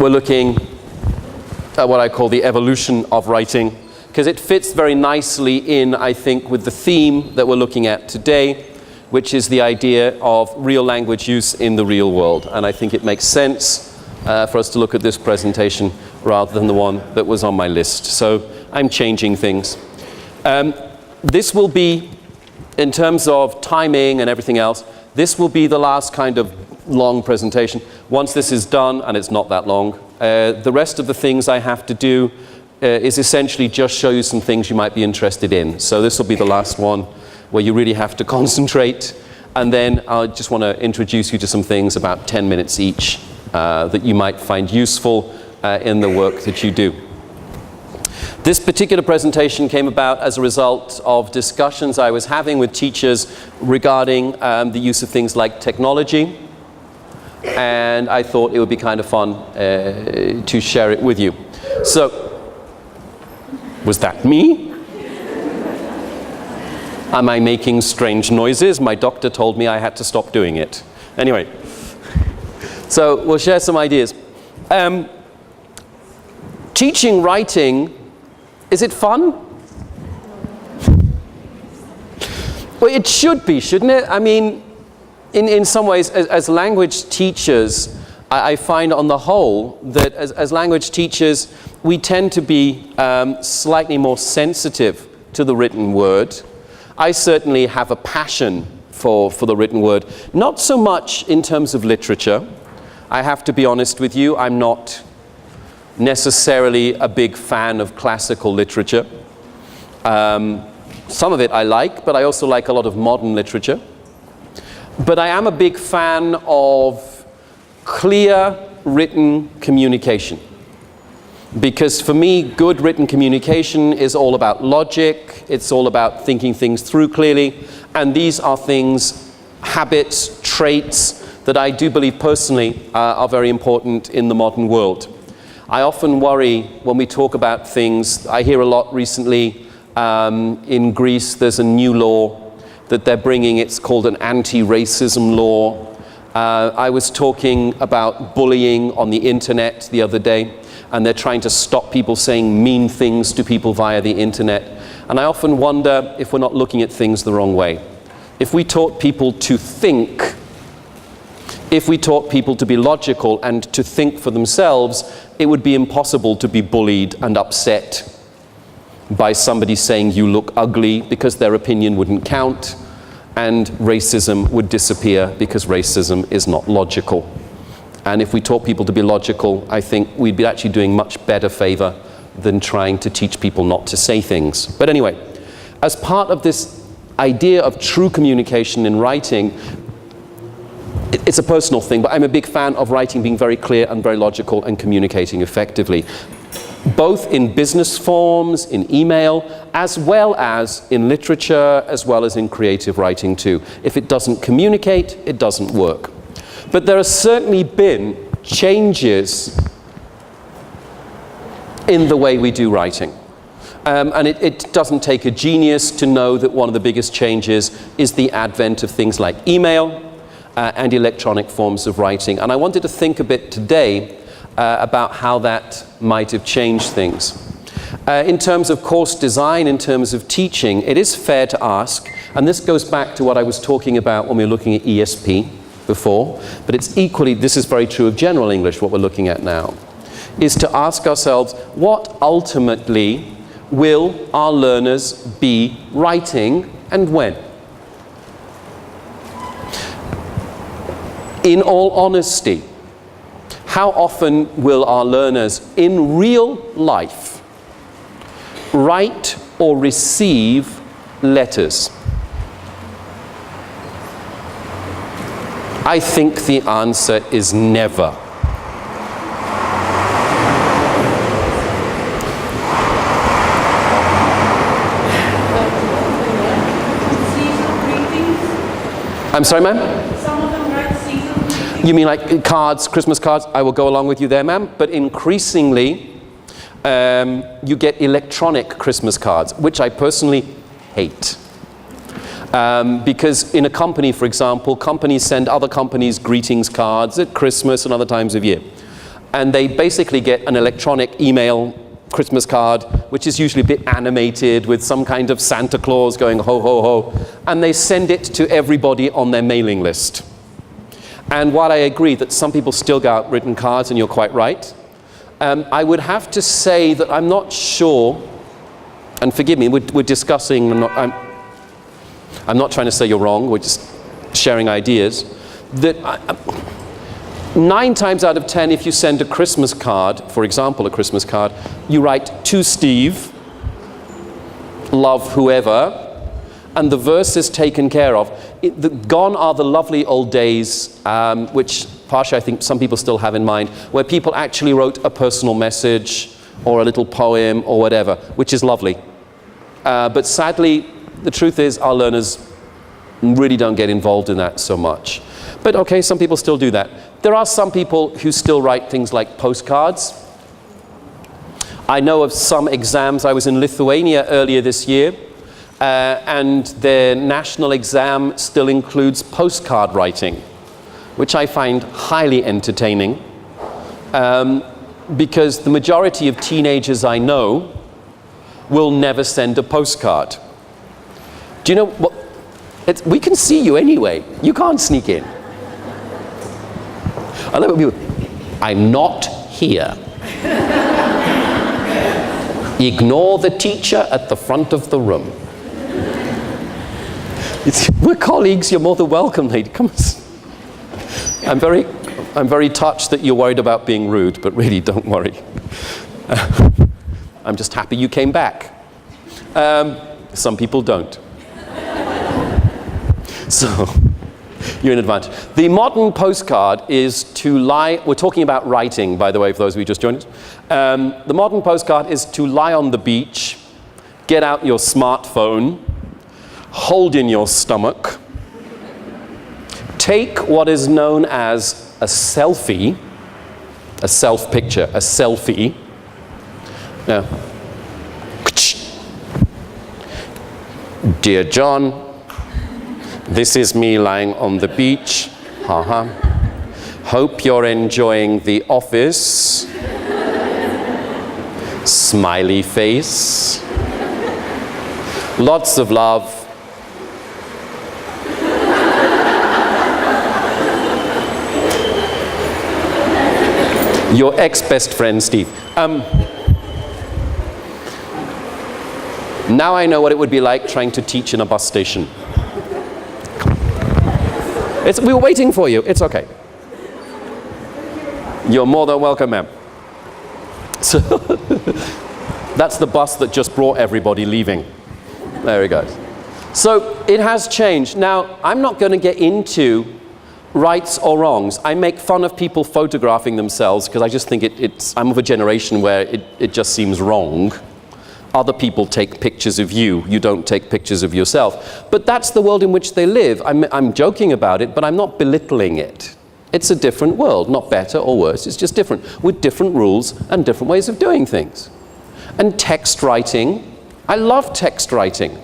we're looking at what I call the evolution of writing, because it fits very nicely in, I think, with the theme that we're looking at today, which is the idea of real language use in the real world. And I think it makes sense for us to look at this presentation rather than the one that was on my list. So I'm changing things. This will be, in terms of timing and everything else, this will be the last kind of long presentation. Once this is done, and it's not that long, the rest of the things I have to do is essentially just show you some things you might be interested in. So this will be the last one where you really have to concentrate, and then I just want to introduce you to some things about 10 minutes each that you might find useful in the work that you do. This particular presentation came about as a result of discussions I was having with teachers regarding the use of things like technology, and I thought it would be kind of fun to share it with you. So, was that me? Am I making strange noises? My doctor told me I had to stop doing it. Anyway, so we'll share some ideas. Teaching writing, is it fun? Well, it should be, shouldn't it? I mean, in some ways, as language teachers, I find on the whole that as language teachers, we tend to be slightly more sensitive to the written word. I certainly have a passion for the written word, not so much in terms of literature. I have to be honest with you, I'm not necessarily a big fan of classical literature. Some of it I like, but I also like a lot of modern literature. But I am a big fan of clear written communication. Because for me, good written communication is all about logic, it's all about thinking things through clearly, and these are things, habits, traits, that I do believe personally are very important in the modern world. I often worry when we talk about things. I hear a lot recently in Greece there's a new law that they're bringing. It's called an anti-racism law. I was talking about bullying on the internet the other day, and they're trying to stop people saying mean things to people via the internet. And I often wonder if we're not looking at things the wrong way. If we taught people to think, if we taught people to be logical and to think for themselves, it would be impossible to be bullied and upset by somebody saying you look ugly, because their opinion wouldn't count, and racism would disappear because racism is not logical. And if we taught people to be logical, I think we'd be actually doing much better favor than trying to teach people not to say things. But anyway, as part of this idea of true communication in writing, it's a personal thing, but I'm a big fan of writing being very clear and very logical and communicating effectively, both in business forms, in email, as well as in literature, as well as in creative writing too. If it doesn't communicate, it doesn't work. But there have certainly been changes in the way we do writing. And it doesn't take a genius to know that one of the biggest changes is the advent of things like email and electronic forms of writing. And I wanted to think a bit today about how that might have changed things. In terms of course design, in terms of teaching, it is fair to ask, and this goes back to what I was talking about when we were looking at ESP before, but it's equally, this is very true of general English, what we're looking at now, is to ask ourselves, what ultimately will our learners be writing and when? In all honesty, how often will our learners in real life write or receive letters? I think the answer is never. I'm sorry, ma'am? Some of them write seasonal greetings. You mean like cards, Christmas cards? I will go along with you there, ma'am. But increasingly, you get electronic Christmas cards, which I personally hate. Because in a company, for example, companies send other companies greetings cards at Christmas and other times of year. And they basically get an electronic email Christmas card, which is usually a bit animated with some kind of Santa Claus going ho, ho, ho. And they send it to everybody on their mailing list. And while I agree that some people still go out written cards, and you're quite right, I would have to say that I'm not sure, and forgive me, we're discussing, I'm not trying to say you're wrong, we're just sharing ideas, that 9 times out of 10, if you send a Christmas card, for example, a Christmas card, you write to Steve, love whoever, and the verse is taken care of. Gone are the lovely old days, which partially I think some people still have in mind, where people actually wrote a personal message or a little poem or whatever, which is lovely. But sadly, the truth is our learners really don't get involved in that so much. But okay, some people still do that. There are some people who still write things like postcards. I know of some exams. I was in Lithuania earlier this year, and their national exam still includes postcard writing, which I find highly entertaining, because the majority of teenagers I know will never send a postcard. Do you know what? We can see you anyway. You can't sneak in. I love it when people, I'm not here. Ignore the teacher at the front of the room. We're colleagues, you're more than welcome, lady. Come on. I'm very touched that you're worried about being rude, but really don't worry. I'm just happy you came back. Some people don't. So, you're in advantage. The modern postcard is to lie, we're talking about writing, by the way, for those of you who just joined us. The modern postcard is to lie on the beach, get out your smartphone, hold in your stomach, take what is known as a selfie, a self-picture, a selfie. Now, dear John, this is me lying on the beach. Hope you're enjoying the office. Smiley face. Lots of love. Your ex-best friend, Steve. Now I know what it would be like trying to teach in a bus station. We were waiting for you. It's okay. You're more than welcome, ma'am. So that's the bus that just brought everybody leaving. There he goes. So it has changed. Now, I'm not going to get into rights or wrongs. I make fun of people photographing themselves because I just think I'm of a generation where it just seems wrong. Other people take pictures of you. You don't take pictures of yourself. But that's the world in which they live. I'm joking about it, but I'm not belittling it. It's a different world, not better or worse. It's just different, with different rules and different ways of doing things. And text writing, I love text writing.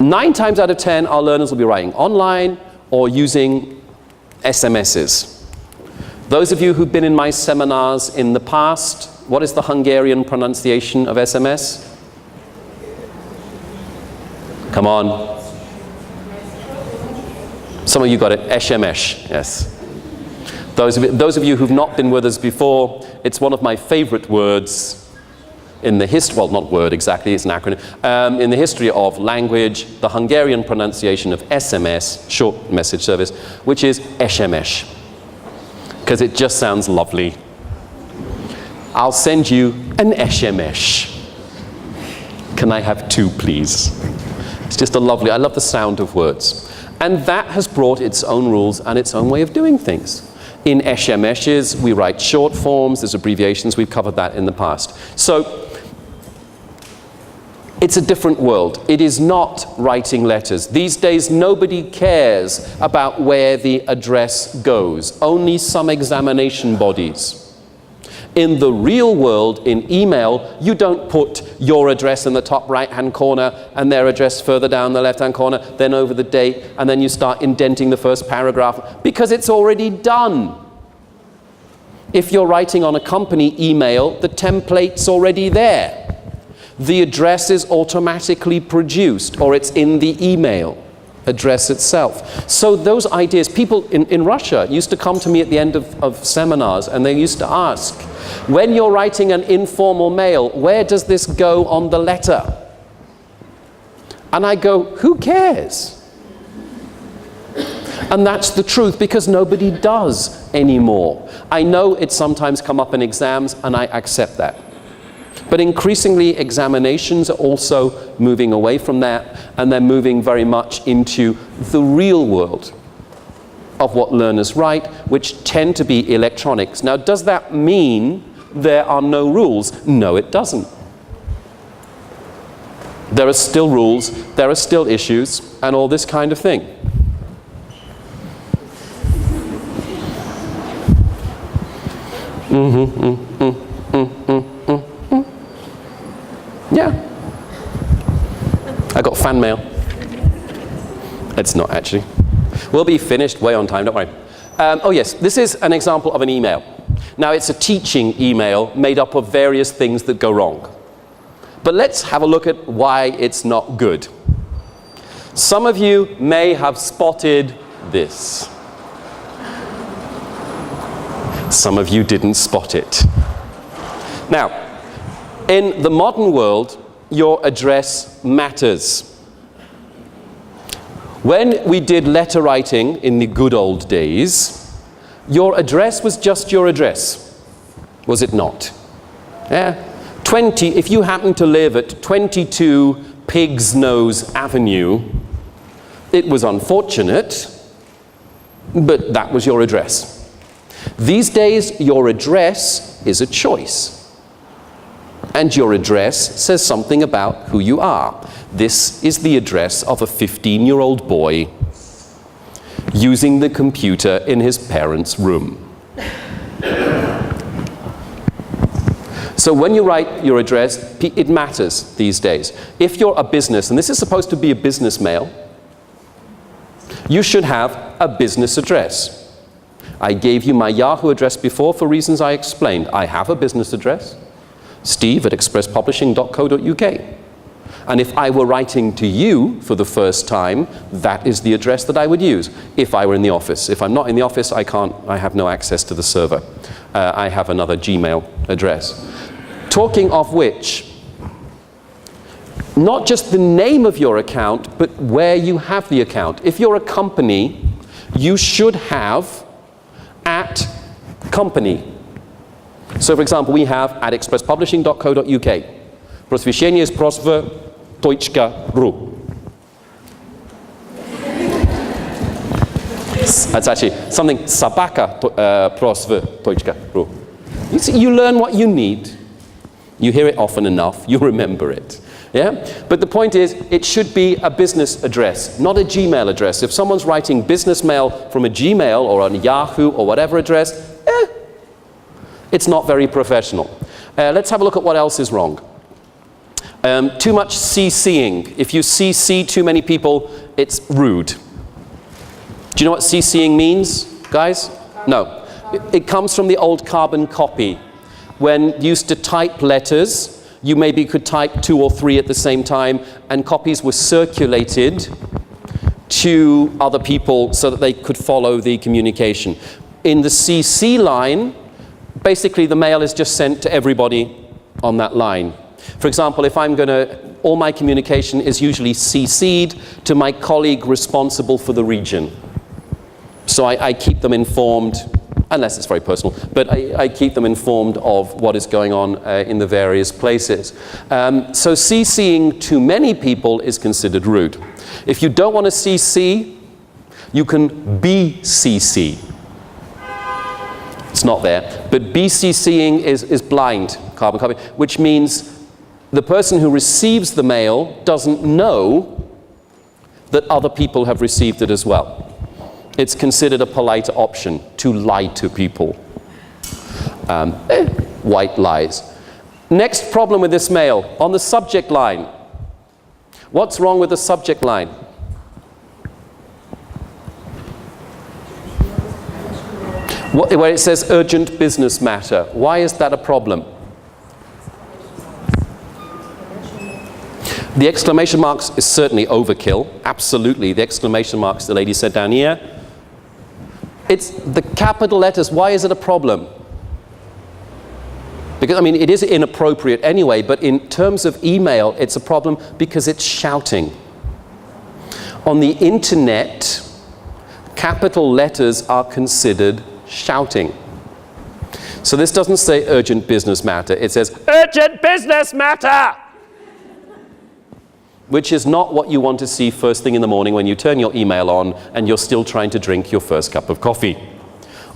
9 times out of 10, our learners will be writing online or using SMSs. Those of you who've been in my seminars in the past, what is the Hungarian pronunciation of SMS? Come on. Some of you got it. SMS, yes. Those of you who've not been with us before, it's one of my favorite words in the history, well, not word exactly, it's an acronym, in the history of language, the Hungarian pronunciation of SMS, short message service, which is SMS, because it just sounds lovely. I'll send you an SMS. Can I have 2, please? It's just a lovely, I love the sound of words. And that has brought its own rules and its own way of doing things. In SMSs, we write short forms, there's abbreviations, we've covered that in the past. So, it's a different world. It is not writing letters. These days, nobody cares about where the address goes. Only some examination bodies. In the real world, in email, you don't put your address in the top right-hand corner and their address further down the left-hand corner, then over the date, and then you start indenting the first paragraph, because it's already done. If you're writing on a company email, the template's already there. The address is automatically produced, or it's in the email address itself. So those ideas, people in Russia used to come to me at the end of seminars, and they used to ask, when you're writing an informal mail, where does this go on the letter? And I go, who cares? And that's the truth, because nobody does anymore. I know it's sometimes come up in exams, and I accept that. But increasingly, examinations are also moving away from that, and they're moving very much into the real world of what learners write, which tend to be electronics. Now, does that mean there are no rules? No, it doesn't. There are still rules, there are still issues, and all this kind of thing. Yeah. I got fan mail. It's not actually. We'll be finished way on time, don't worry. Oh yes, this is an example of an email. Now it's a teaching email made up of various things that go wrong. But let's have a look at why it's not good. Some of you may have spotted this. Some of you didn't spot it. Now, in the modern world, your address matters. When we did letter writing in the good old days, your address was just your address, was it not? Yeah. If you happen to live at 22 Pig's Nose Avenue, it was unfortunate, but that was your address. These days, your address is a choice. And your address says something about who you are. This is the address of a 15-year-old boy using the computer in his parents' room. So when you write your address, it matters these days. If you're a business, and this is supposed to be a business mail, you should have a business address. I gave you my Yahoo address before for reasons I explained. I have a business address, steve@expresspublishing.co.uk. And if I were writing to you for the first time, that is the address that I would use if I were in the office. If I'm not in the office, I have no access to the server. I have another Gmail address. Talking of which, not just the name of your account, but where you have the account. If you're a company, you should have @company. So for example, we have @expresspublishing.co.uk. Prosвещение is prosv.ru. That's actually something sabaka prosv.ru. You see, you learn what you need. You hear it often enough, you remember it. Yeah? But the point is, it should be a business address, not a Gmail address. If someone's writing business mail from a Gmail or a Yahoo or whatever address, it's not very professional. Let's have a look at what else is wrong. Too much CCing. If you CC too many people, it's rude. Do you know what CCing means, guys? No. It comes from the old carbon copy. When you used to type letters, you maybe could type 2 or 3 at the same time, and copies were circulated to other people so that they could follow the communication. In the CC line, basically the mail is just sent to everybody on that line. For example, if I'm all my communication is usually CC'd to my colleague responsible for the region. So I keep them informed, unless it's very personal, but I keep them informed of what is going on in the various places. So CCing too many people is considered rude. If you don't want to CC, you can BCC. It's not there, but BCCing is blind carbon copy, which means the person who receives the mail doesn't know that other people have received it as well. It's considered a polite option to lie to people. White lies. Next problem with this mail, on the subject line. What's wrong with the subject line? Where it says urgent business matter. Why is that a problem? The exclamation marks is certainly overkill. Absolutely. The exclamation marks the lady said down here. It's the capital letters. Why is it a problem? Because, I mean, it is inappropriate anyway, but in terms of email, it's a problem because it's shouting. On the internet, capital letters are considered shouting. So this doesn't say urgent business matter. It says urgent business matter, which is not what you want to see first thing in the morning when you turn your email on and you're still trying to drink your first cup of coffee.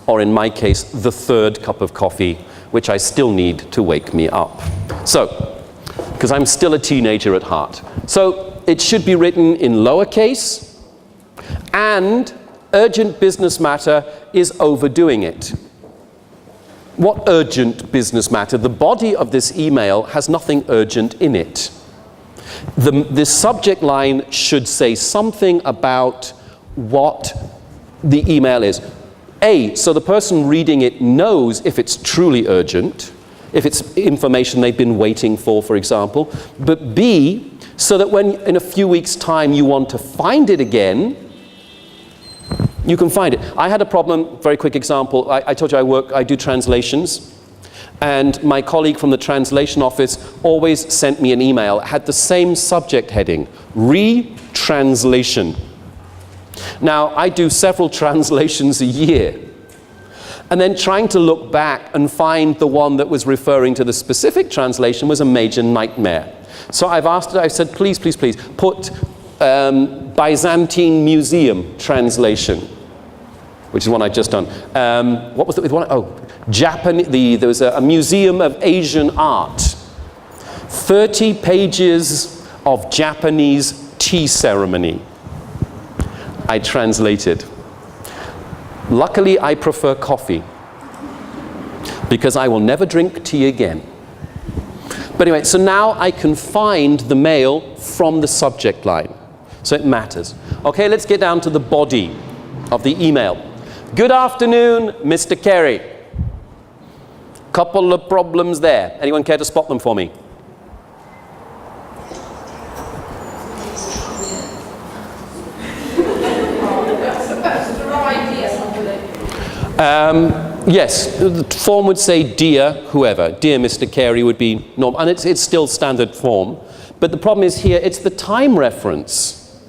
Or in my case, the third cup of coffee, which I still need to wake me up. So, because I'm still a teenager at heart. So it should be written in lowercase, and urgent business matter is overdoing it. What urgent business matter? The body of this email has nothing urgent in it. The subject line should say something about what the email is. A, so the person reading it knows if it's truly urgent, if it's information they've been waiting for example. But B, so that when in a few weeks' time you want to find it again, you can find it. I had a problem, very quick example. I told you I do translations. And my colleague from the translation office always sent me an email. It had the same subject heading, retranslation. Now, I do several translations a year. And then trying to look back and find the one that was referring to the specific translation was a major nightmare. So I've asked it, I said, please, please, please, put Byzantine Museum translation, which is one I've just done. What was the one? Oh, there was a Museum of Asian Art. 30 pages of Japanese tea ceremony. I translated. Luckily, I prefer coffee because I will never drink tea again. But anyway, so now I can find the mail from the subject line. So it matters. Okay, let's get down to the body of the email. Good afternoon, Mr. Carey. Couple of problems there. Anyone care to spot them for me? Yes, the form would say dear whoever. Dear Mr. Carey would be normal, and it's still standard form. But the problem is here, it's the time reference.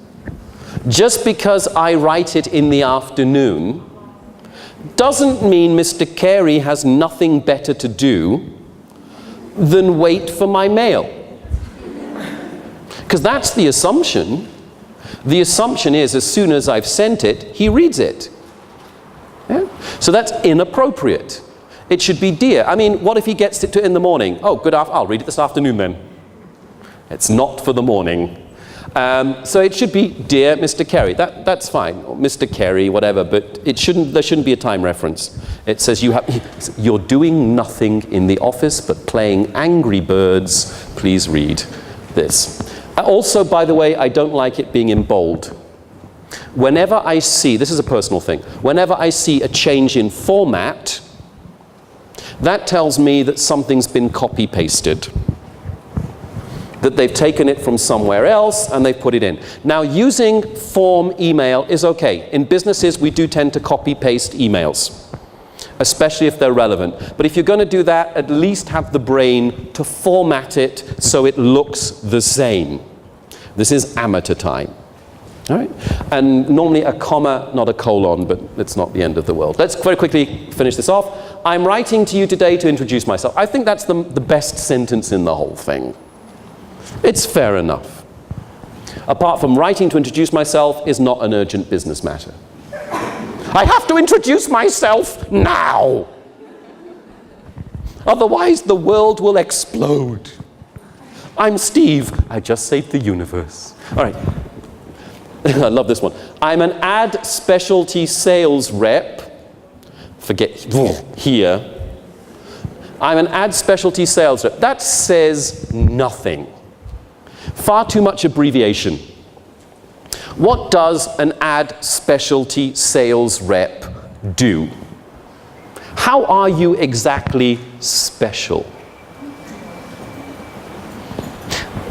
Just because I write it in the afternoon doesn't mean Mr. Carey has nothing better to do than wait for my mail. Because that's the assumption. The assumption is as soon as I've sent it, he reads it. Yeah? So that's inappropriate. It should be dear. I mean, what if he gets it to in the morning? Oh, I'll read it this afternoon then. It's not for the morning. So it should be dear Mr. Carey. That's fine, or Mr. Carey, whatever. But there shouldn't be a time reference. It says you're doing nothing in the office but playing Angry Birds. Please read this. Also, by the way, I don't like it being in bold. Whenever I see, this is a personal thing, whenever I see a change in format, that tells me that something's been copy-pasted. That they've taken it from somewhere else and they've put it in. Now, using form email is okay. In businesses, we do tend to copy-paste emails, especially if they're relevant. But if you're going to do that, at least have the brain to format it so it looks the same. This is amateur time. All right? And normally a comma, not a colon, but it's not the end of the world. Let's very quickly finish this off. I'm writing to you today to introduce myself. I think that's the best sentence in the whole thing. It's fair enough. Apart from writing to introduce myself is not an urgent business matter. I have to introduce myself now. Otherwise the world will explode. I'm Steve. I just saved the universe. All right. I love this one. I'm an ad specialty sales rep. Forget here. I'm an ad specialty sales rep. That says nothing. Far too much abbreviation. What does an ad specialty sales rep do? How are you exactly special?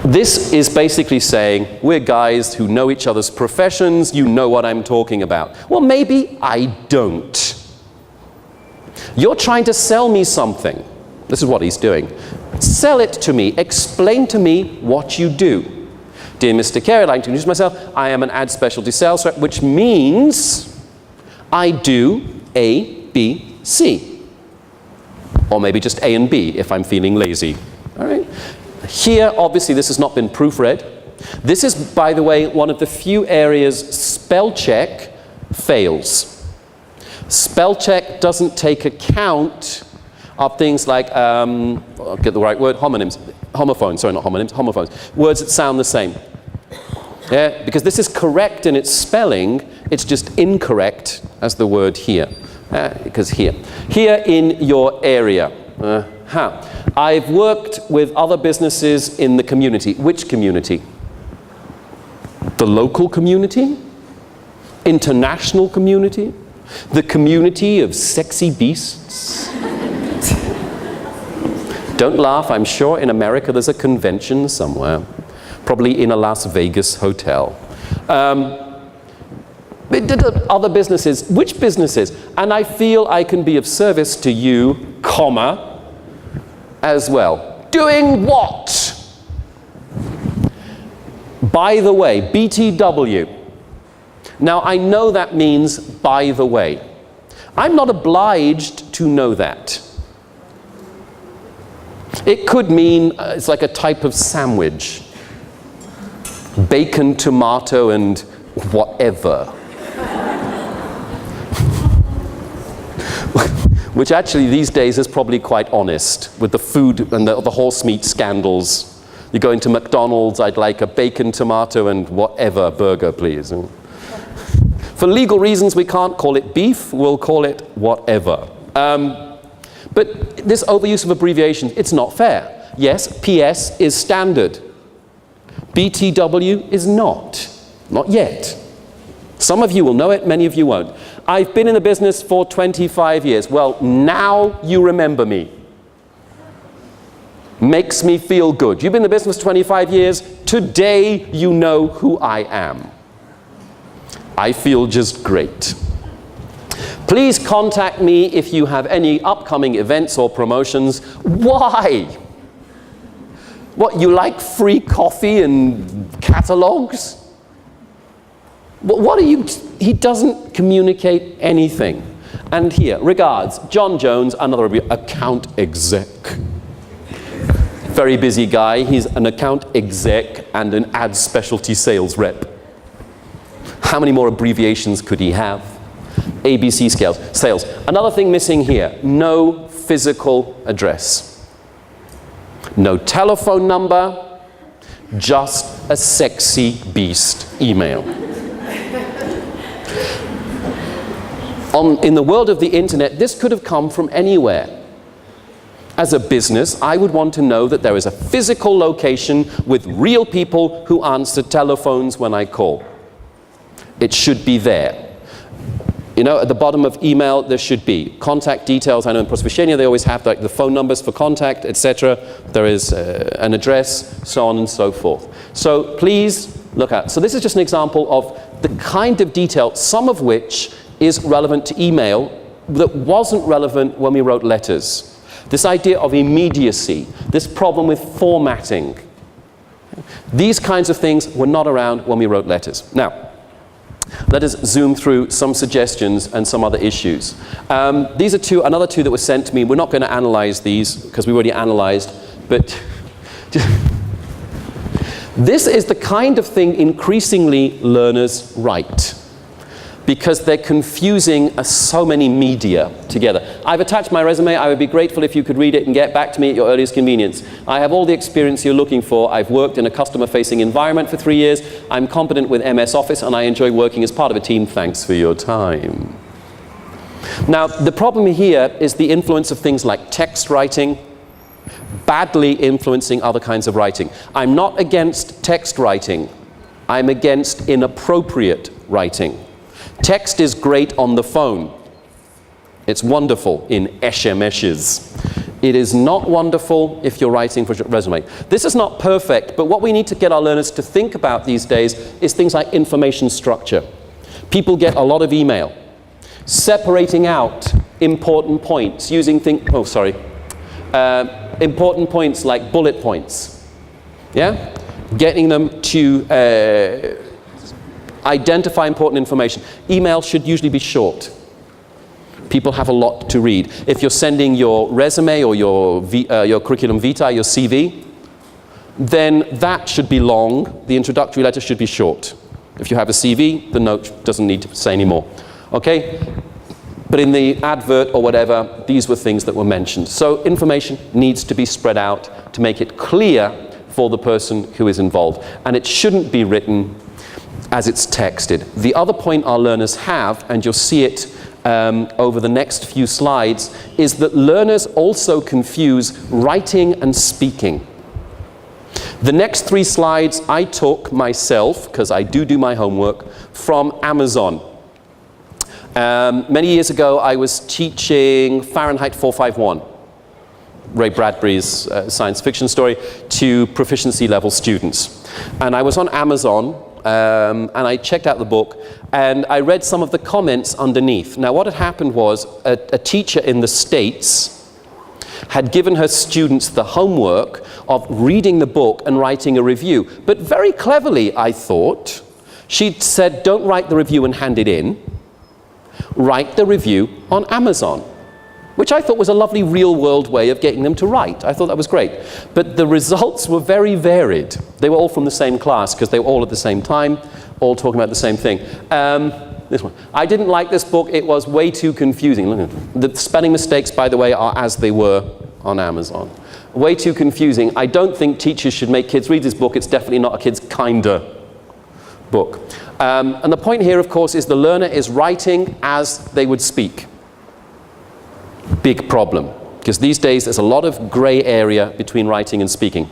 This is basically saying, we're guys who know each other's professions, you know what I'm talking about. Well, maybe I don't. You're trying to sell me something. This is what he's doing. Sell it to me. Explain to me what you do. Dear Mr. Carey, I'd like to introduce myself. I am an ad specialty sales rep, which means I do A, B, C. Or maybe just A and B if I'm feeling lazy. All right? Here, obviously, this has not been proofread. This is, by the way, one of the few areas spell check fails. Spell check doesn't take account of things like, I'll get the right word, homonyms, homophones, sorry, not homonyms, homophones, words that sound the same. Yeah, because this is correct in its spelling, it's just incorrect as the word here. Because here in your area. I've worked with other businesses in the community. Which community? The local community? International community? The community of sexy beasts? Don't laugh, I'm sure in America there's a convention somewhere. Probably in a Las Vegas hotel. Other businesses, which businesses? And I feel I can be of service to you, comma, as well. Doing what? By the way, BTW. Now I know that means by the way. I'm not obliged to know that. It could mean it's like a type of sandwich. Bacon, tomato, and whatever. Which actually these days is probably quite honest with the food and the horse meat scandals. You go into McDonald's, I'd like a bacon, tomato, and whatever burger, please. For legal reasons, we can't call it beef, we'll call it whatever. But this overuse of abbreviations, it's not fair. Yes, PS is standard. BTW is not. Not yet. Some of you will know it, many of you won't. I've been in the business for 25 years. Well, now you remember me. Makes me feel good. You've been in the business 25 years. Today you know who I am. I feel just great. Please contact me if you have any upcoming events or promotions. Why? What, you like free coffee and catalogs? What are you, he doesn't communicate anything. And here, regards, John Jones, another account exec. Very busy guy, he's an account exec and an ad specialty sales rep. How many more abbreviations could he have? ABC scales, sales. Another thing missing here, no physical address. No telephone number, just a sexy beast email. In the world of the internet, this could have come from anywhere. As a business, I would want to know that there is a physical location with real people who answer telephones when I call. It should be there. You know, at the bottom of email, there should be contact details. I know in Prosvещение, they always have like the phone numbers for contact, etc. There is an address, so on and so forth. So please look at. So this is just an example of the kind of detail, some of which is relevant to email that wasn't relevant when we wrote letters. This idea of immediacy, this problem with formatting. These kinds of things were not around when we wrote letters. Now, let us zoom through some suggestions and some other issues. These are another two that were sent to me. We're not going to analyze these because we already analyzed, but this is the kind of thing increasingly learners write, because they're confusing so many media together. I've attached my resume. I would be grateful if you could read it and get back to me at your earliest convenience. I have all the experience you're looking for. I've worked in a customer-facing environment for 3 years. I'm competent with MS Office, and I enjoy working as part of a team. Thanks for your time. Now, the problem here is the influence of things like text writing, badly influencing other kinds of writing. I'm not against text writing. I'm against inappropriate writing. Text is great on the phone. It's wonderful in SMSs. It is not wonderful if you're writing for a resume. This is not perfect, but what we need to get our learners to think about these days is things like information structure. People get a lot of email. Separating out important points, using important points like bullet points. Yeah? Getting them to identify important information. Email should usually be short. People have a lot to read. If you're sending your resume or your curriculum vitae, your CV, then that should be long. The introductory letter should be short. If you have a CV, the note doesn't need to say any more. Okay? But in the advert or whatever, these were things that were mentioned. So information needs to be spread out to make it clear for the person who is involved. And it shouldn't be written as it's texted. The other point our learners have, and you'll see it over the next few slides, is that learners also confuse writing and speaking. The next 3 slides I took myself, because I do my homework, from Amazon. Many years ago I was teaching Fahrenheit 451, Ray Bradbury's science fiction story, to proficiency level students. And I was on Amazon and I checked out the book and I read some of the comments underneath. Now what had happened was a teacher in the States had given her students the homework of reading the book and writing a review. But very cleverly, I thought, she'd said, don't write the review and hand it in. Write the review on Amazon, which I thought was a lovely real-world way of getting them to write. I thought that was great. But the results were very varied. They were all from the same class because they were all at the same time, all talking about the same thing. This one. I didn't like this book. It was way too confusing. Look at it. The spelling mistakes, by the way, are as they were on Amazon. Way too confusing. I don't think teachers should make kids read this book. It's definitely not a kid's kinder book. And the point here, of course, is the learner is writing as they would speak. Big problem, because these days there's a lot of gray area between writing and speaking.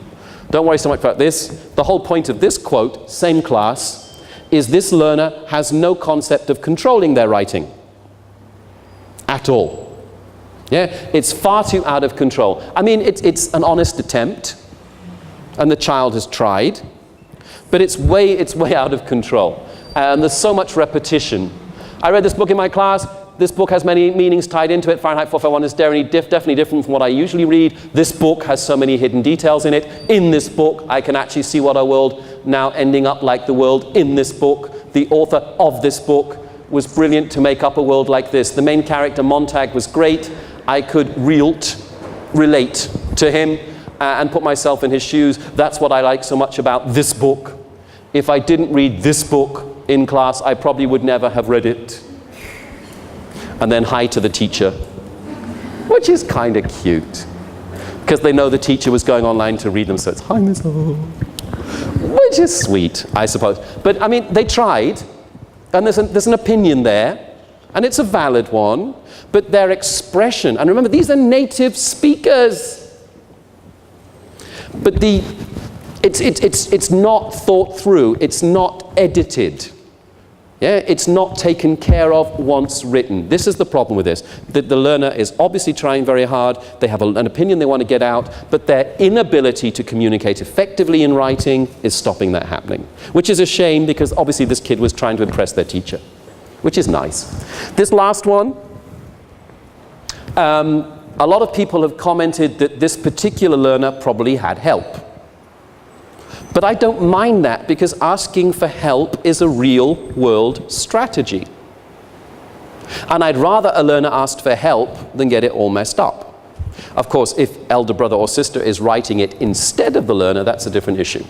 Don't worry so much about this. The whole point of this quote, same class, is this learner has no concept of controlling their writing at all. Yeah, it's far too out of control. I mean, it's an honest attempt, and the child has tried, but it's way out of control. And there's so much repetition. I read this book in my class. This book has many meanings tied into it. Fahrenheit 451 is definitely different from what I usually read. This book has so many hidden details in it. In this book, I can actually see what our world now ending up like the world in this book. The author of this book was brilliant to make up a world like this. The main character, Montag, was great. I could relate to him and put myself in his shoes. That's what I like so much about this book. If I didn't read this book in class, I probably would never have read it. And then hi to the teacher, which is kind of cute, because they know the teacher was going online to read them, so it's hi, Miss O, which is sweet, I suppose. But I mean, they tried, and there's an opinion there, and it's a valid one, but their expression, and remember, these are native speakers, but it's not thought through, it's not edited. Yeah, it's not taken care of once written. This is the problem with this. The learner is obviously trying very hard. They have an opinion they want to get out, but their inability to communicate effectively in writing is stopping that happening, which is a shame because obviously this kid was trying to impress their teacher, which is nice. This last one, a lot of people have commented that this particular learner probably had help. But I don't mind that because asking for help is a real-world strategy. And I'd rather a learner asked for help than get it all messed up. Of course, if elder brother or sister is writing it instead of the learner, that's a different issue.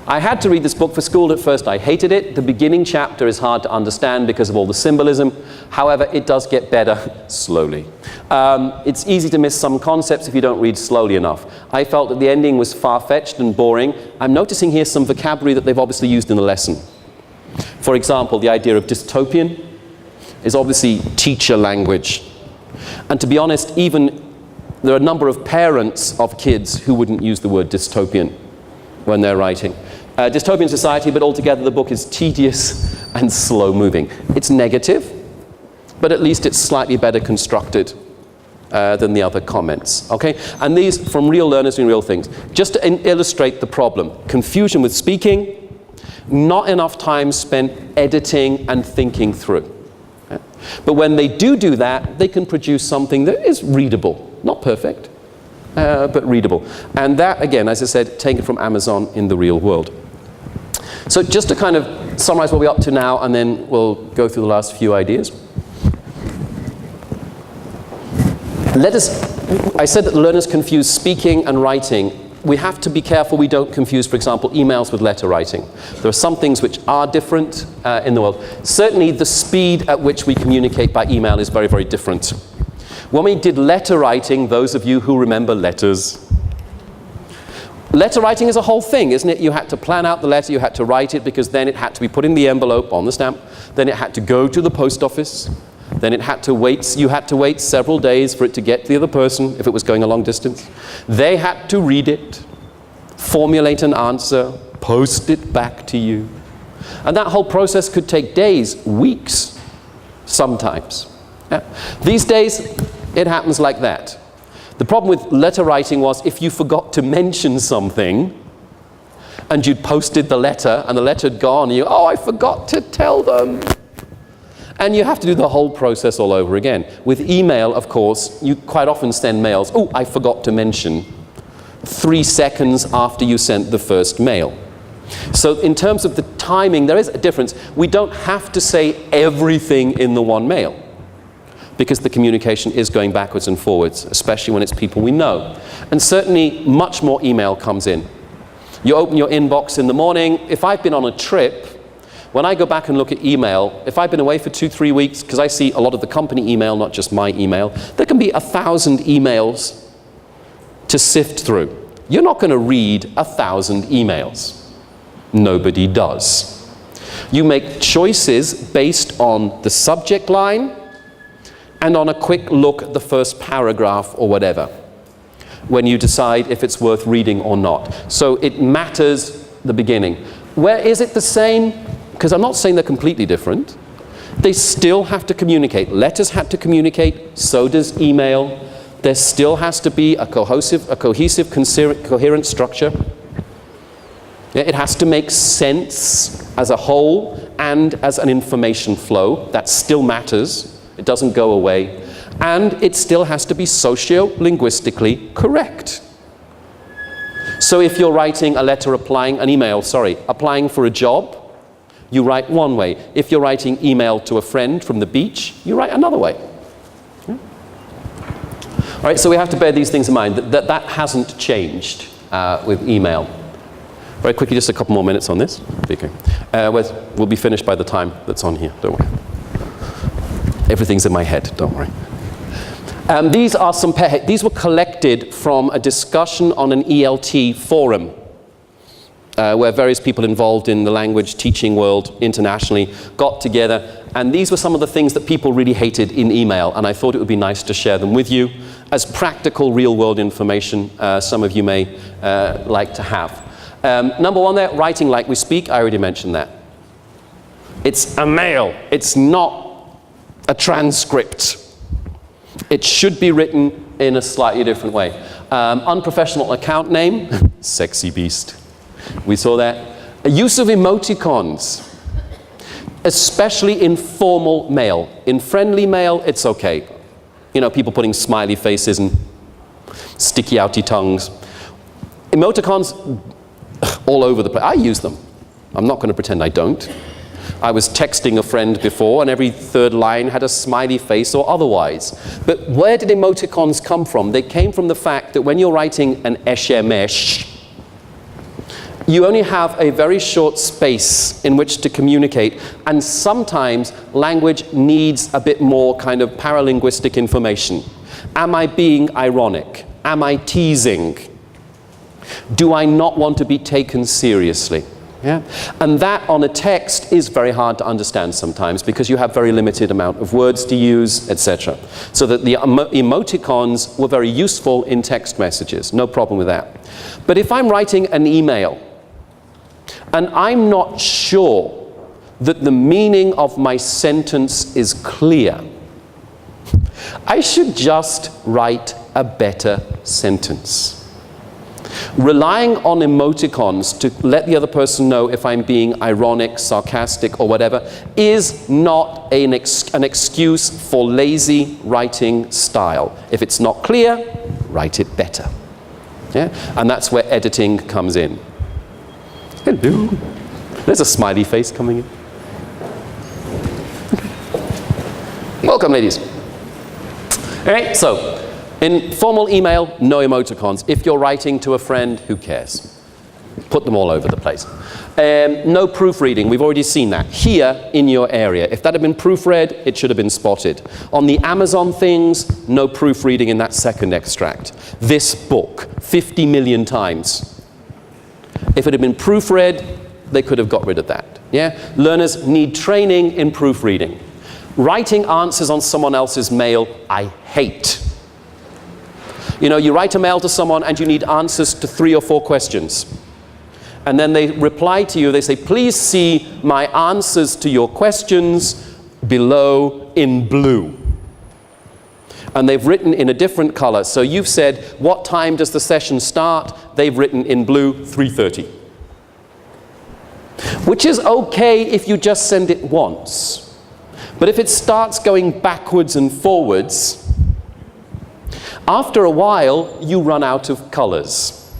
I had to read this book for school at first. I hated it. The beginning chapter is hard to understand because of all the symbolism. However, it does get better slowly. It's easy to miss some concepts if you don't read slowly enough. I felt that the ending was far-fetched and boring. I'm noticing here some vocabulary that they've obviously used in the lesson. For example, the idea of dystopian is obviously teacher language. And to be honest, even there are a number of parents of kids who wouldn't use the word dystopian when they're writing. Dystopian society, but altogether the book is tedious and slow-moving. It's negative, but at least it's slightly better constructed than the other comments, okay? And these from real learners and real things. Just to illustrate the problem, confusion with speaking, not enough time spent editing and thinking through. Okay? But when they do that, they can produce something that is readable, not perfect, but readable. And that, again, as I said, taken from Amazon in the real world. So just to kind of summarize what we're up to now, and then we'll go through the last few ideas. I said that learners confuse speaking and writing. We have to be careful we don't confuse, for example, emails with letter writing. There are some things which are different in the world. Certainly the speed at which we communicate by email is very, very different. When we did letter writing, those of you who remember letters, letter writing is a whole thing, isn't it? You had to plan out the letter, you had to write it, because then it had to be put in the envelope on the stamp, then it had to go to the post office, then it had to wait, you had to wait several days for it to get to the other person if it was going a long distance. They had to read it, formulate an answer, post it back to you. And that whole process could take days, weeks, sometimes. Yeah. These days, it happens like that. The problem with letter writing was if you forgot to mention something and you'd posted the letter and the letter had gone and oh, I forgot to tell them. And you have to do the whole process all over again. With email, of course, you quite often send mails, oh, I forgot to mention, 3 seconds after you sent the first mail. So in terms of the timing, there is a difference. We don't have to say everything in the one mail, because the communication is going backwards and forwards, especially when it's people we know. And certainly much more email comes in. You open your inbox in the morning. If I've been on a trip, when I go back and look at email, if I've been away for 2-3 weeks, because I see a lot of the company email, not just my email, there can be 1,000 emails to sift through. You're not going to read 1,000 emails. Nobody does. You make choices based on the subject line and on a quick look at the first paragraph or whatever, when you decide if it's worth reading or not. So it matters the beginning. Where is it the same? Because I'm not saying they're completely different. They still have to communicate. Letters had to communicate, so does email. There still has to be a cohesive, coherent structure. It has to make sense as a whole and as an information flow. That still matters. It doesn't go away. And it still has to be socio-linguistically correct. So if you're writing a letter applying for a job, you write one way. If you're writing email to a friend from the beach, you write another way. Yeah. All right, so we have to bear these things in mind. That hasn't changed with email. Very quickly, just a couple more minutes on this. Okay. We'll be finished by the time that's on here, don't worry. Everything's in my head, don't worry. These were collected from a discussion on an ELT forum, where various people involved in the language teaching world internationally got together, and these were some of the things that people really hated in email, and I thought it would be nice to share them with you as practical real-world information some of you may like to have. Number one there, writing like we speak, I already mentioned that. It's a mail, it's not a transcript. It should be written in a slightly different way. Unprofessional account name, sexy beast. We saw that. A use of emoticons, especially in formal mail. In friendly mail, it's okay. You know, people putting smiley faces and sticky outy tongues. Emoticons all over the place. I use them. I'm not going to pretend I don't. I was texting a friend before and every third line had a smiley face or otherwise. But where did emoticons come from? They came from the fact that when you're writing an SMS, you only have a very short space in which to communicate, and sometimes language needs a bit more kind of paralinguistic information. Am I being ironic? Am I teasing? Do I not want to be taken seriously? Yeah? And that on a text is very hard to understand sometimes because you have very limited amount of words to use, etc. So that the emoticons were very useful in text messages, no problem with that. But if I'm writing an email and I'm not sure that the meaning of my sentence is clear, I should just write a better sentence. Relying on emoticons to let the other person know if I'm being ironic, sarcastic, or whatever is not an excuse for lazy writing style. If it's not clear, write it better. Yeah? And that's where editing comes in. Hello. There's a smiley face coming in. Welcome, ladies. All right, so in formal email, no emoticons. If you're writing to a friend, who cares? Put them all over the place. No proofreading, we've already seen that. Here, in your area, if that had been proofread, it should have been spotted. On the Amazon things, no proofreading in that second extract. This book, 50 million times. If it had been proofread, they could have got rid of that. Yeah? Learners need training in proofreading. Writing answers on someone else's mail, I hate. You know, you write a mail to someone and you need answers to 3 or 4 questions. And then they reply to you, they say, please see my answers to your questions below in blue. And they've written in a different color. So you've said, what time does the session start? They've written in blue, 3:30. Which is okay if you just send it once. But if it starts going backwards and forwards, after a while, you run out of colors.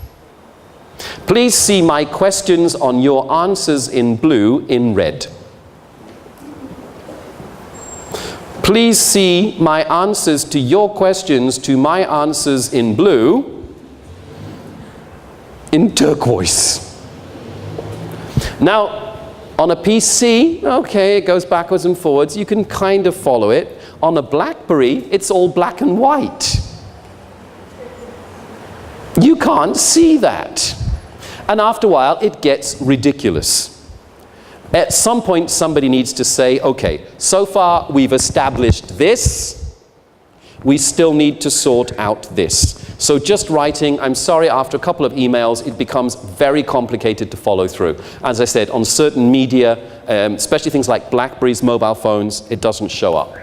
Please see my questions on your answers in blue in red. Please see my answers to your questions to my answers in blue in turquoise. Now, on a PC, okay, it goes backwards and forwards. You can kind of follow it. On a BlackBerry, it's all black and white. You can't see that. And after a while, it gets ridiculous. At some point, somebody needs to say, okay, so far we've established this. We still need to sort out this. So just writing, I'm sorry, after a couple of emails, it becomes very complicated to follow through. As I said, on certain media, especially things like BlackBerries, mobile phones, it doesn't show up.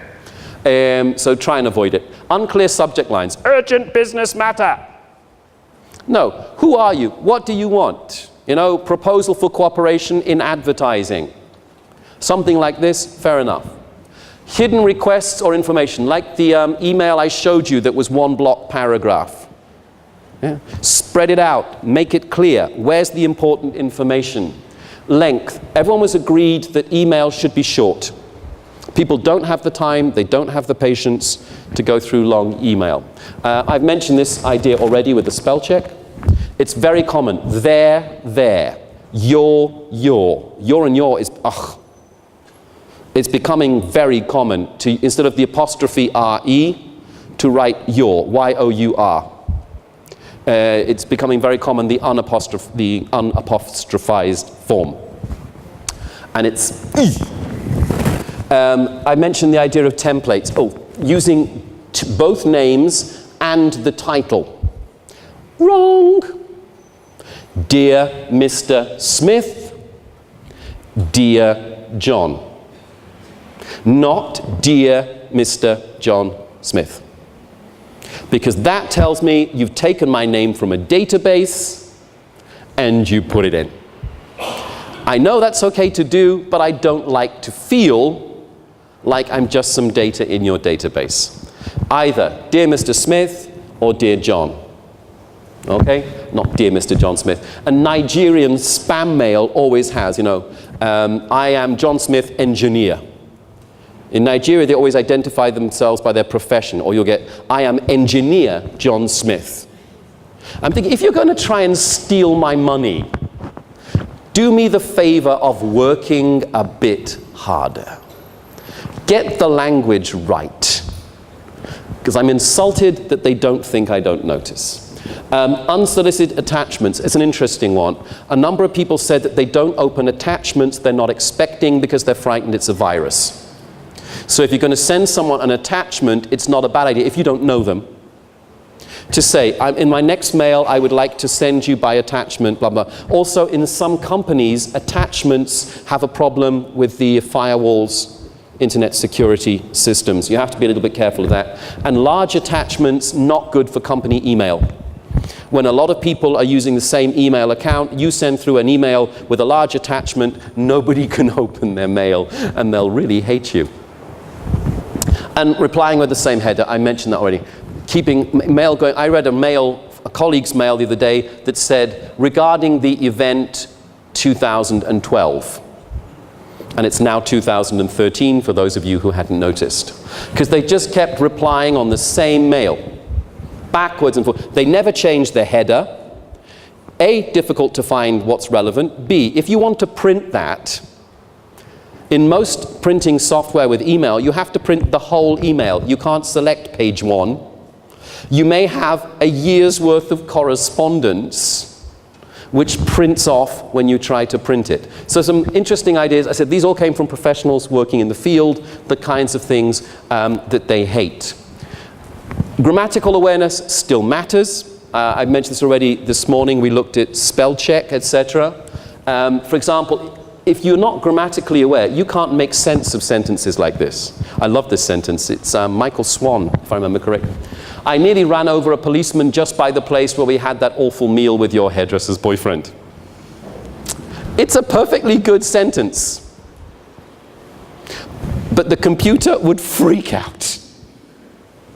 So try and avoid it. Unclear subject lines. Urgent business matter. No. Who are you? What do you want? You know, proposal for cooperation in advertising. Something like this, fair enough. Hidden requests or information, like the email I showed you that was 1 block paragraph. Yeah. Spread it out, make it clear. Where's the important information? Length. Everyone was agreed that email should be short. People don't have the time, they don't have the patience to go through long email. I've mentioned this idea already with the spell check. It's very common. There. Your. Your and your is, ugh. It's becoming very common to, instead of the apostrophe R-E, to write your, Y-O-U-R. It's becoming very common, the unapostrophized form. And it's I mentioned the idea of templates. Oh, using both names and the title. Wrong. Dear Mr. Smith, Dear John. Not Dear Mr. John Smith. Because that tells me you've taken my name from a database and you put it in. I know that's okay to do, but I don't like to feel like I'm just some data in your database. Either Dear Mr. Smith or Dear John. Okay? Not Dear Mr. John Smith. A Nigerian spam mail always has, you know, I am John Smith, engineer. In Nigeria, they always identify themselves by their profession, or you'll get, I am engineer John Smith. I'm thinking, if you're going to try and steal my money, do me the favor of working a bit harder. Get the language right. Because I'm insulted that they don't think I don't notice. Unsolicited attachments is an interesting one. A number of people said that they don't open attachments they're not expecting because they're frightened it's a virus. So if you're going to send someone an attachment, it's not a bad idea, if you don't know them, to say, in my next mail, I would like to send you by attachment, blah, blah. Also, in some companies, attachments have a problem with the firewalls internet security systems. You have to be a little bit careful of that. And large attachments, not good for company email. When a lot of people are using the same email account, you send through an email with a large attachment, nobody can open their mail, and they'll really hate you. And replying with the same header, I mentioned that already. Keeping mail going. I read a colleague's mail the other day that said, regarding the event 2012. And it's now 2013 for those of you who hadn't noticed. Because they just kept replying on the same mail, backwards and forwards. They never changed their header. A, difficult to find what's relevant. B, if you want to print that, in most printing software with email, you have to print the whole email. You can't select page 1. You may have a year's worth of correspondence which prints off when you try to print it. So some interesting ideas. I said these all came from professionals working in the field, the kinds of things that they hate. Grammatical awareness still matters. I mentioned this already this morning. We looked at spell check, etc. For example, if you're not grammatically aware, you can't make sense of sentences like this. I love this sentence. It's Michael Swan, if I remember correctly. I nearly ran over a policeman just by the place where we had that awful meal with your hairdresser's boyfriend. It's a perfectly good sentence. But the computer would freak out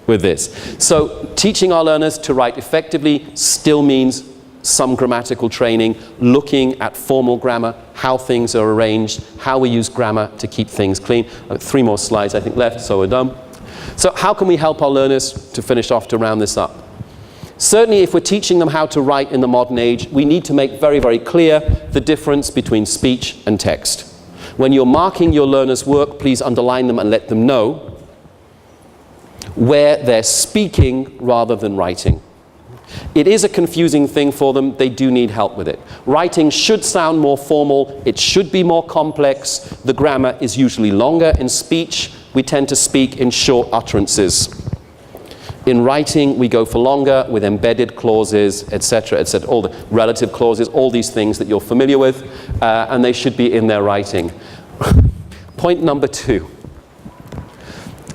with this. So teaching our learners to write effectively still means some grammatical training, looking at formal grammar, how things are arranged, how we use grammar to keep things clean. 3 more slides I think left, so we're done. So how can we help our learners, to finish off, to round this up? Certainly if we're teaching them how to write in the modern age, we need to make very, very clear the difference between speech and text. When you're marking your learners' work, please underline them and let them know where they're speaking rather than writing. It is a confusing thing for them. They do need help with it. Writing should sound more formal. It should be more complex. The grammar is usually longer. In speech, we tend to speak in short utterances. In writing, we go for longer with embedded clauses, etc., etc., all the relative clauses, all these things that you're familiar with, and they should be in their writing. Point number 2.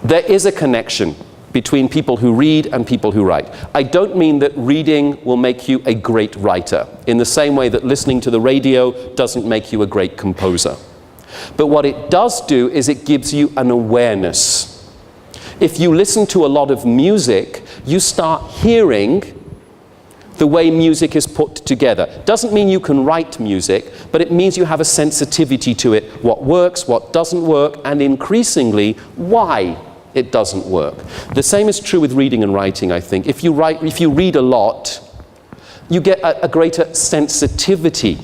There is a connection between people who read and people who write. I don't mean that reading will make you a great writer, in the same way that listening to the radio doesn't make you a great composer. But what it does do is it gives you an awareness. If you listen to a lot of music, you start hearing the way music is put together. Doesn't mean you can write music, but it means you have a sensitivity to it, what works, what doesn't work, and increasingly, why it doesn't work. The same is true with reading and writing, I think. If you read a lot, you get a greater sensitivity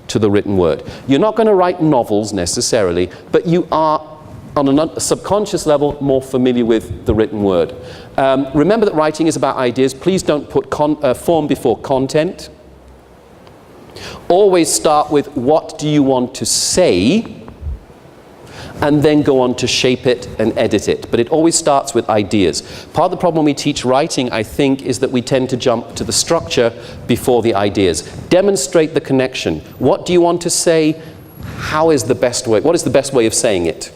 to the written word. You're not going to write novels necessarily, but you are, on a subconscious level, more familiar with the written word. Remember that writing is about ideas. Please don't put form before content. Always start with what do you want to say, and then go on to shape it and edit it. But it always starts with ideas. Part of the problem when we teach writing, I think, is that we tend to jump to the structure before the ideas. Demonstrate the connection. What do you want to say? How is the best way? What is the best way of saying it?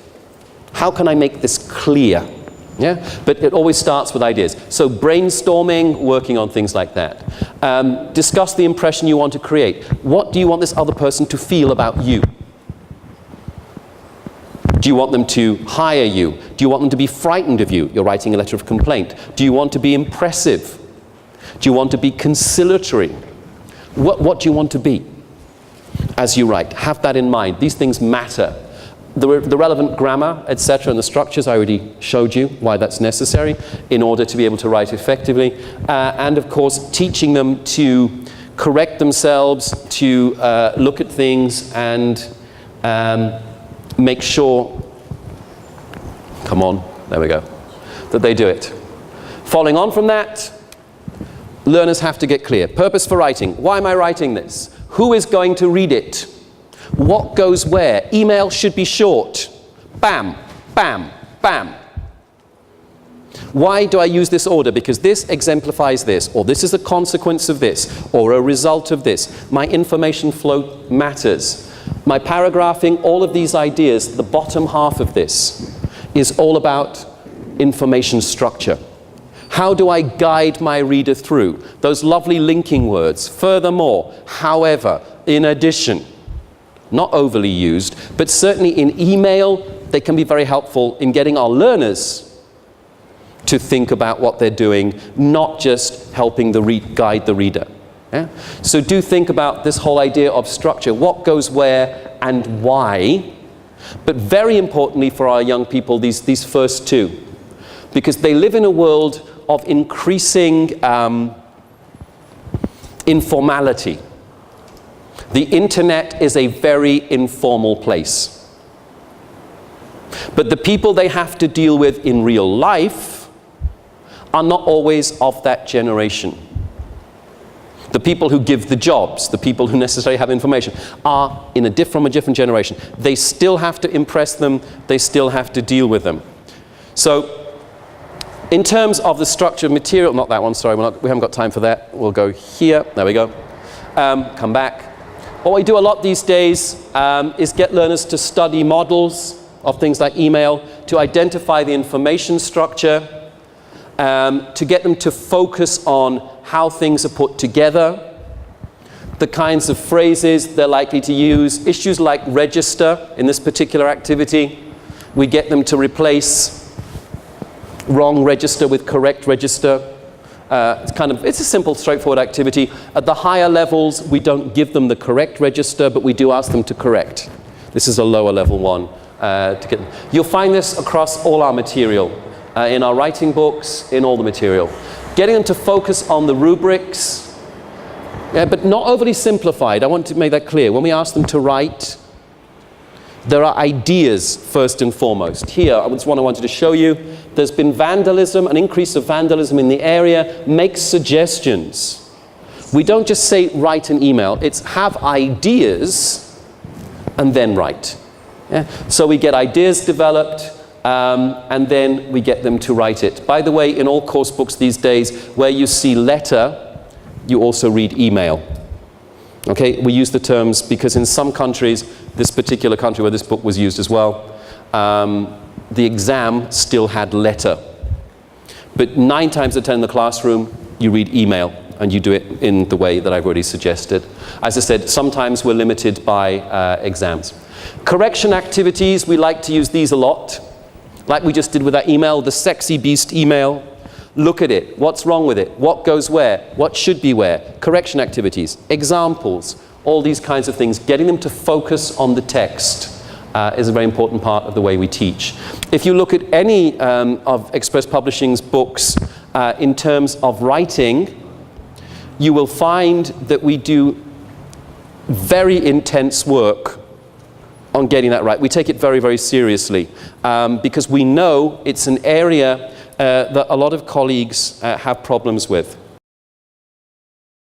How can I make this clear? Yeah? But it always starts with ideas. So brainstorming, working on things like that. Discuss the impression you want to create. What do you want this other person to feel about you? Do you want them to hire you? Do you want them to be frightened of you? You're writing a letter of complaint. Do you want to be impressive? Do you want to be conciliatory? What do you want to be as you write? Have that in mind. These things matter. The relevant grammar, etc., and the structures, I already showed you why that's necessary in order to be able to write effectively. And of course, teaching them to correct themselves, to look at things and make sure, come on, there we go, that they do it. Following on from that, learners have to get clear. Purpose for writing. Why am I writing this? Who is going to read it? What goes where? Email should be short. Bam, bam, bam. Why do I use this order? Because this exemplifies this, or this is a consequence of this, or a result of this. My information flow matters. My paragraphing, all of these ideas, the bottom half of this is all about information structure. How do I guide my reader through? Those lovely linking words, furthermore, however, in addition, not overly used, but certainly in email, they can be very helpful in getting our learners to think about what they're doing, not just helping guide the reader. Yeah? So do think about this whole idea of structure, what goes where and why, but very importantly for our young people, these first two, because they live in a world of increasing informality. The internet is a very informal place. But the people they have to deal with in real life are not always of that generation. The people who give the jobs, the people who necessarily have information, are from a different generation. They still have to impress them, they still have to deal with them. So, in terms of the structure of material, not that one, sorry, we haven't got time for that. We'll go here, there we go. Come back. What we do a lot these days is get learners to study models of things like email, to identify the information structure, to get them to focus on how things are put together, the kinds of phrases they're likely to use, issues like register in this particular activity. We get them to replace wrong register with correct register. It's a simple, straightforward activity. At the higher levels, we don't give them the correct register, but we do ask them to correct. This is a lower level one. You'll find this across all our material, in our writing books, in all the material. Getting them to focus on the rubrics, but not overly simplified. I want to make that clear. When we ask them to write, there are ideas first and foremost. Here, it's one I wanted to show you. There's been vandalism, an increase of vandalism in the area. Make suggestions. We don't just say write an email. It's have ideas and then write. Yeah? So we get ideas developed and then we get them to write it. By the way, in all course books these days, where you see letter, you also read email. Okay, we use the terms because in some countries, this particular country where this book was used as well, the exam still had letter. But 9 times out of 10 in the classroom, you read email and you do it in the way that I've already suggested. As I said, sometimes we're limited by exams. Correction activities, we like to use these a lot. Like we just did with that email, the sexy beast email. Look at it. What's wrong with it? What goes where? What should be where? Correction activities, examples, all these kinds of things. Getting them to focus on the text is a very important part of the way we teach. If you look at any of Express Publishing's books in terms of writing, you will find that we do very intense work on getting that right. We take it very, very seriously because we know it's an area that a lot of colleagues have problems with.